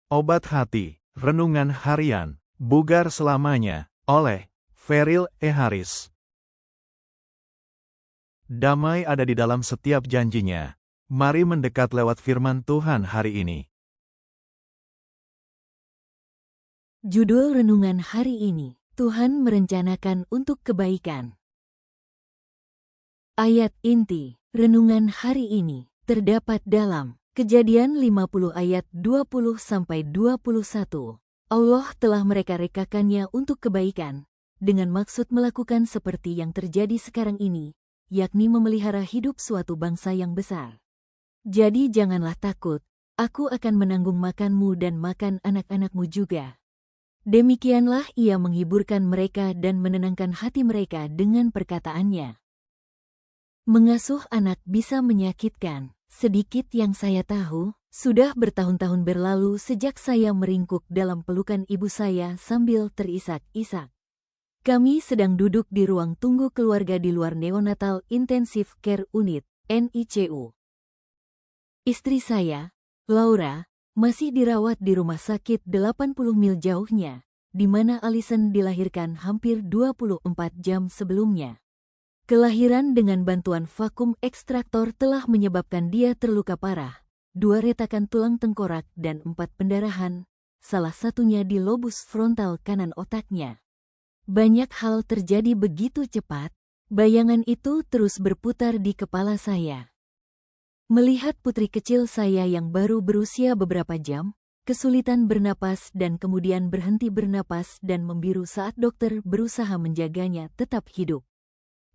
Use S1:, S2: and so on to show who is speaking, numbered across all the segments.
S1: Obat Hati, Renungan Harian, Bugar Selamanya, oleh Feril E. Haris. Damai ada di dalam setiap janjinya. Mari mendekat lewat firman Tuhan hari ini.
S2: Judul renungan hari ini, Tuhan merencanakan untuk kebaikan. Ayat inti, renungan hari ini, terdapat dalam Kejadian 50 ayat 20-21. Allah telah mereka-rekakannya untuk kebaikan, dengan maksud melakukan seperti yang terjadi sekarang ini, yakni memelihara hidup suatu bangsa yang besar. Jadi janganlah takut, aku akan menanggung makanmu dan makan anak-anakmu juga. Demikianlah ia menghiburkan mereka dan menenangkan hati mereka dengan perkataannya. Mengasuh anak bisa menyakitkan. Sedikit yang saya tahu, sudah bertahun-tahun berlalu sejak saya meringkuk dalam pelukan ibu saya sambil terisak-isak. Kami sedang duduk di ruang tunggu keluarga di luar Neonatal Intensive Care Unit, NICU. Istri saya, Laura, masih dirawat di rumah sakit 80 mil jauhnya, di mana Alison dilahirkan hampir 24 jam sebelumnya. Kelahiran dengan bantuan vakum ekstraktor telah menyebabkan dia terluka parah, 2 retakan tulang tengkorak dan 4 pendarahan, salah satunya di lobus frontal kanan otaknya. Banyak hal terjadi begitu cepat, bayangan itu terus berputar di kepala saya. Melihat putri kecil saya yang baru berusia beberapa jam, kesulitan bernapas dan kemudian berhenti bernapas dan membiru saat dokter berusaha menjaganya tetap hidup.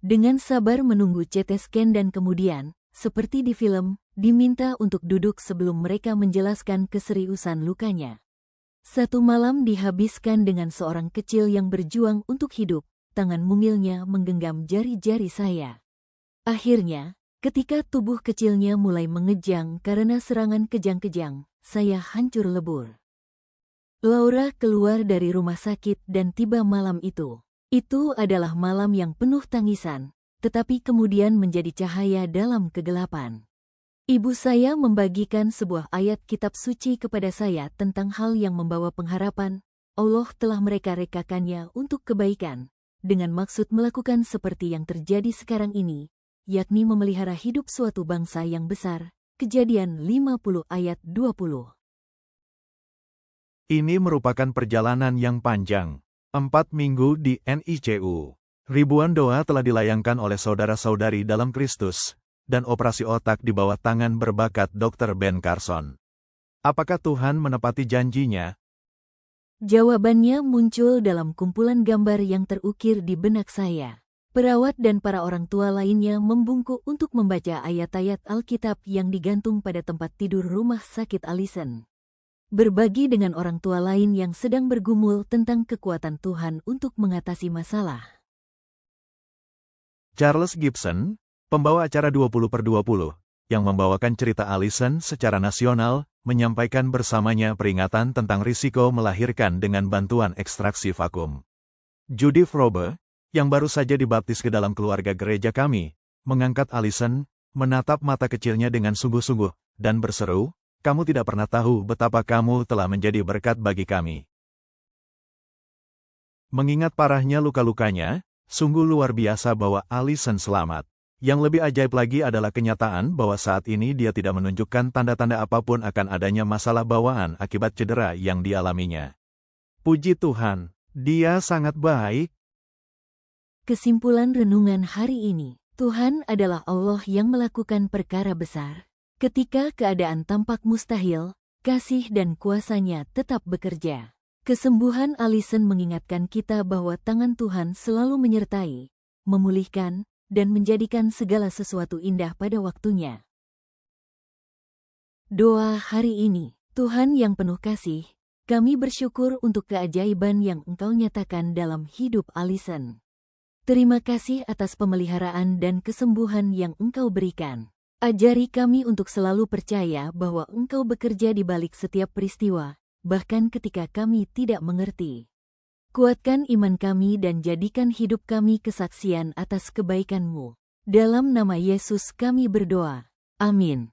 S2: Dengan sabar menunggu CT scan dan kemudian, seperti di film, diminta untuk duduk sebelum mereka menjelaskan keseriusan lukanya. Satu malam dihabiskan dengan seorang kecil yang berjuang untuk hidup, tangan mungilnya menggenggam jari-jari saya. Akhirnya, ketika tubuh kecilnya mulai mengejang karena serangan kejang-kejang, saya hancur lebur. Laura keluar dari rumah sakit dan tiba malam itu. Itu adalah malam yang penuh tangisan, tetapi kemudian menjadi cahaya dalam kegelapan. Ibu saya membagikan sebuah ayat kitab suci kepada saya tentang hal yang membawa pengharapan. Allah telah mereka-rekakannya untuk kebaikan, dengan maksud melakukan seperti yang terjadi sekarang ini, yakni memelihara hidup suatu bangsa yang besar. Kejadian 50 ayat 20.
S1: Ini merupakan perjalanan yang panjang. 4 minggu di NICU. Ribuan doa telah dilayangkan oleh saudara-saudari dalam Kristus, dan operasi otak di bawah tangan berbakat Dr. Ben Carson. Apakah Tuhan menepati janjinya?
S2: Jawabannya muncul dalam kumpulan gambar yang terukir di benak saya. Perawat dan para orang tua lainnya membungkuk untuk membaca ayat-ayat Alkitab yang digantung pada tempat tidur rumah sakit Alison. Berbagi dengan orang tua lain yang sedang bergumul tentang kekuatan Tuhan untuk mengatasi masalah.
S1: Charles Gibson, pembawa acara 20/20, yang membawakan cerita Alison secara nasional, menyampaikan bersamanya peringatan tentang risiko melahirkan dengan bantuan ekstraksi vakum. Judy Frobe, yang baru saja dibaptis ke dalam keluarga gereja kami, mengangkat Alison, menatap mata kecilnya dengan sungguh-sungguh, dan berseru, "Kamu tidak pernah tahu betapa kamu telah menjadi berkat bagi kami." Mengingat parahnya luka-lukanya, sungguh luar biasa bahwa Alison selamat. Yang lebih ajaib lagi adalah kenyataan bahwa saat ini dia tidak menunjukkan tanda-tanda apapun akan adanya masalah bawaan akibat cedera yang dialaminya. Puji Tuhan, dia sangat baik.
S2: Kesimpulan renungan hari ini, Tuhan adalah Allah yang melakukan perkara besar. Ketika keadaan tampak mustahil, kasih dan kuasa-Nya tetap bekerja. Kesembuhan Alison mengingatkan kita bahwa tangan Tuhan selalu menyertai, memulihkan, dan menjadikan segala sesuatu indah pada waktunya. Doa hari ini, Tuhan yang penuh kasih, kami bersyukur untuk keajaiban yang Engkau nyatakan dalam hidup Alison. Terima kasih atas pemeliharaan dan kesembuhan yang Engkau berikan. Ajari kami untuk selalu percaya bahwa Engkau bekerja di balik setiap peristiwa, bahkan ketika kami tidak mengerti. Kuatkan iman kami dan jadikan hidup kami kesaksian atas kebaikan-Mu. Dalam nama Yesus kami berdoa. Amin.